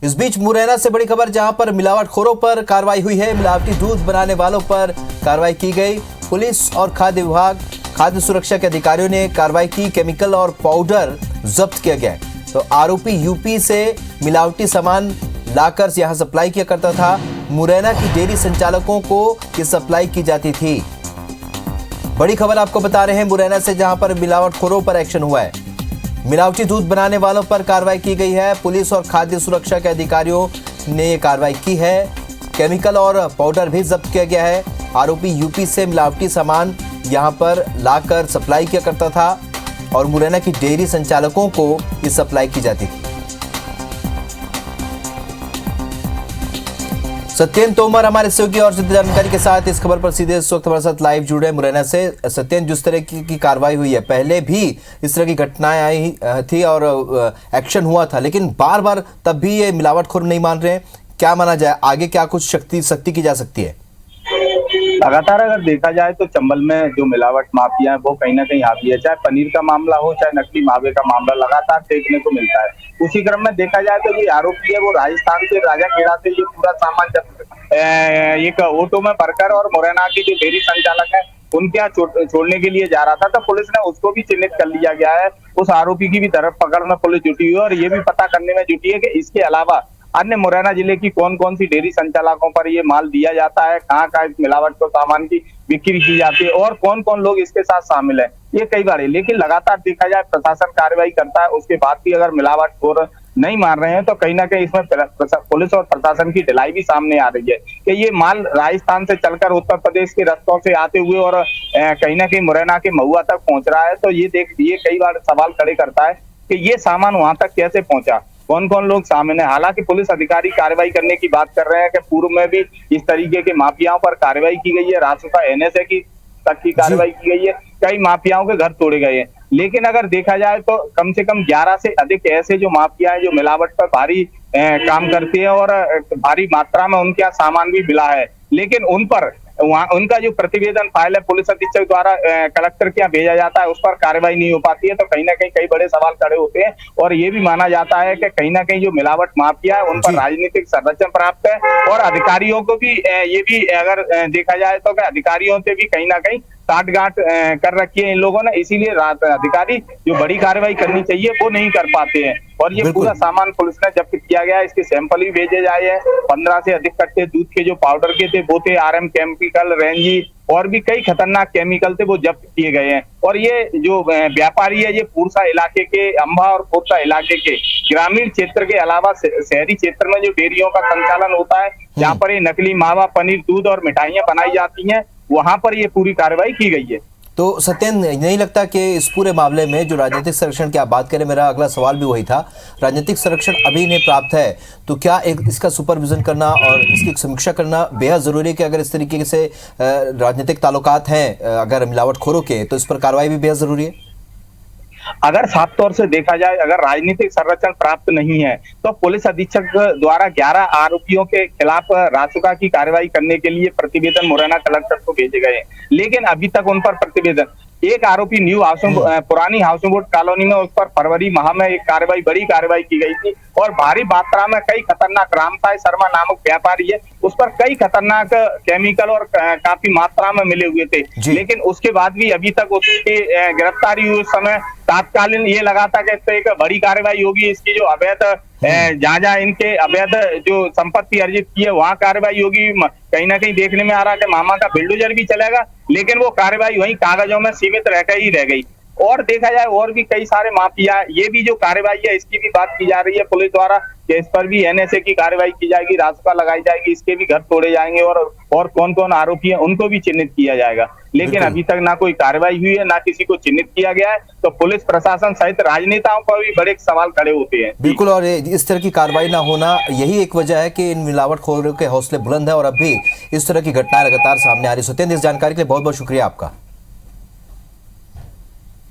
इस बीच मुरैना से बड़ी खबर, जहां पर मिलावटखोरों पर कार्रवाई हुई है। मिलावटी दूध बनाने वालों पर कार्रवाई की गई। पुलिस और खाद्य विभाग, खाद्य सुरक्षा के अधिकारियों ने कार्रवाई की। केमिकल और पाउडर जब्त किया गया है। तो आरोपी यूपी से मिलावटी सामान लाकर यहां सप्लाई किया करता था। मुरैना की डेयरी संचालकों को ये सप्लाई की जाती थी। बड़ी खबर आपको बता रहे हैं मुरैना से, जहां पर मिलावटखोरों पर एक्शन हुआ है। मिलावटी दूध बनाने वालों पर कार्रवाई की गई है। पुलिस और खाद्य सुरक्षा के अधिकारियों ने ये कार्रवाई की है। केमिकल और पाउडर भी जब्त किया गया है। आरोपी यूपी से मिलावटी सामान यहां पर लाकर सप्लाई किया करता था और मुरैना की डेयरी संचालकों को ये सप्लाई की जाती थी। सत्येंद्र तोमर हमारे सहयोगी और सीधी जानकारी के साथ इस खबर पर सीधे इस वक्त हमारे साथ लाइव जुड़े मुरैना से। सत्येंद्र, जिस तरह की कार्रवाई हुई है, पहले भी इस तरह की घटनाएं आई थी और एक्शन हुआ था, लेकिन बार बार तब भी ये मिलावटखोर नहीं मान रहे हैं। क्या माना जाए, आगे क्या कुछ सख्ती की जा सकती है? लगातार अगर देखा जाए तो चंबल में जो मिलावट माफिया है वो कहीं ना कहीं हावी है। चाहे पनीर का मामला हो, चाहे नकली मावे का मामला, लगातार देखने को मिलता है। उसी क्रम में देखा जाए तो ये आरोपी है वो राजस्थान से, राजाखेड़ा से ये पूरा सामान जब एक ऑटो में भरकर और मुरैना की जो डेयरी संचालक है उनके यहाँ छोड़ने के लिए जा रहा था, तो पुलिस ने उसको भी चिन्हित कर लिया गया है। उस आरोपी की भी तरफ पकड़ में पुलिस जुटी हुई है और ये भी पता करने में जुटी है कि इसके अलावा अन्य मुरैना जिले की कौन कौन सी डेयरी संचालकों पर ये माल दिया जाता है, कहाँ इस मिलावट को सामान की बिक्री की जाती है और कौन कौन लोग इसके साथ शामिल है, ये कई बार है। लेकिन लगातार देखा जाए प्रशासन कार्रवाई करता है, उसके बाद भी अगर मिलावटखोर नहीं मार रहे हैं तो कहीं ना कहीं इसमें पुलिस और प्रशासन की ढिलाई भी सामने आ रही है कि ये माल राजस्थान से चलकर उत्तर प्रदेश के रास्तों से आते हुए और कहीं ना कहीं मुरैना के महुआ तक पहुंच रहा है। तो ये कई बार सवाल खड़े करता है कि ये सामान वहां तक कैसे पहुंचा, कौन कौन लोग शामिल है। हालांकि पुलिस अधिकारी कार्रवाई करने की बात कर रहे हैं कि पूर्व में भी इस तरीके के माफियाओं पर कार्रवाई की गई है। रासुका एनएसए की तक की कार्रवाई की गई है, कई माफियाओं के घर तोड़े गए हैं। लेकिन अगर देखा जाए तो कम से कम 11 से अधिक ऐसे जो माफिया है जो मिलावट पर भारी काम करते हैं और भारी मात्रा में उनके यहाँ सामान भी मिला है, लेकिन उन पर वहाँ उनका जो प्रतिवेदन फाइल है पुलिस अधीक्षक द्वारा कलेक्टर के यहाँ भेजा जाता है, उस पर कार्रवाई नहीं हो पाती है। तो कहीं ना कहीं कई बड़े सवाल खड़े होते हैं और ये भी माना जाता है कि कहीं ना कहीं जो मिलावट माफिया है उन पर राजनीतिक संरक्षण प्राप्त है और अधिकारियों को भी ये भी अगर देखा जाए तो अधिकारियों से भी कहीं ना कहीं साठगांठ कर रखी है इन लोगों ने, इसीलिए अधिकारी जो बड़ी कार्रवाई करनी चाहिए वो नहीं कर पाते हैं। और ये पूरा सामान पुलिस ने जब्त किया गया है, इसके सैंपल भी भेजे जाए हैं। 15 से अधिक कट्टे दूध के जो पाउडर के थे वो थे, RM केमिकल, रेंजी और भी कई खतरनाक केमिकल थे वो जब्त किए गए हैं। और ये जो व्यापारी है ये पूर्सा इलाके के, अंबा और पूर्सा इलाके के ग्रामीण क्षेत्र के अलावा शहरी क्षेत्र में जो डेयरियों का संचालन होता है, जहाँ पर ये नकली मावा, पनीर, दूध और मिठाइयां बनाई जाती हैं, वहां पर ये पूरी कार्रवाई की गई है। तो सत्येंद्र, नहीं लगता कि इस पूरे मामले में जो राजनीतिक संरक्षण की आप बात करें, मेरा अगला सवाल भी वही था, राजनीतिक संरक्षण अभी इन्हें प्राप्त है, तो क्या इसका सुपरविजन करना और इसकी समीक्षा करना बेहद जरूरी है कि अगर इस तरीके से राजनीतिक ताल्लुकात हैं अगर मिलावटखोरों के, तो इस पर कार्रवाई भी बेहद जरूरी है? अगर साफ तौर से देखा जाए, अगर राजनीतिक संरक्षण प्राप्त नहीं है तो पुलिस अधीक्षक द्वारा 11 आरोपियों के खिलाफ रासुका की कार्रवाई करने के लिए प्रतिवेदन मुरैना कलेक्टर को भेजे गए, लेकिन अभी तक उन पर प्रतिवेदन, एक आरोपी न्यू हाउसिंग पुरानी हाउसिंग बोर्ड कॉलोनी में, उस पर फरवरी माह में एक कार्रवाई, बड़ी कार्रवाई की गई थी और भारी मात्रा में कई खतरनाक, रामसाई शर्मा नामक व्यापारी है उस पर कई खतरनाक केमिकल और काफी मात्रा में मिले हुए थे। लेकिन उसके बाद भी अभी तक उसकी गिरफ्तारी हुई, उस समय तात्कालीन ये लगा था कि इस पर एक बड़ी कार्रवाई होगी, इसकी जो अवैध जहाँ इनके अवैध जो संपत्ति अर्जित की है वहाँ कार्रवाई होगी। कहीं ना कहीं देखने में आ रहा है कि मामा का बिल्डोजर भी चलेगा, लेकिन वो कार्रवाई वहीं कागजों में सीमित रहकर ही रह गई। और देखा जाए और भी कई सारे माफिया, ये भी जो कार्रवाई है इसकी भी बात की जा रही है पुलिस द्वारा कि इस पर भी एनएसए की कार्रवाई की जाएगी, रासुका लगाई जाएगी, इसके भी घर तोड़े जाएंगे और कौन कौन आरोपी हैं उनको भी चिन्हित किया जाएगा। लेकिन अभी तक ना कोई कार्रवाई हुई है, ना किसी को चिन्हित किया गया है, तो पुलिस प्रशासन सहित राजनेताओं पर भी बड़े सवाल खड़े होते हैं। बिल्कुल, और इस तरह की कार्रवाई ना होना यही एक वजह है कि इन मिलावटखोरों के हौसले बुलंद है और अब भी इस तरह की घटनाएं लगातार सामने आ रही। सत्येंद्र, इस जानकारी के लिए बहुत बहुत शुक्रिया आपका।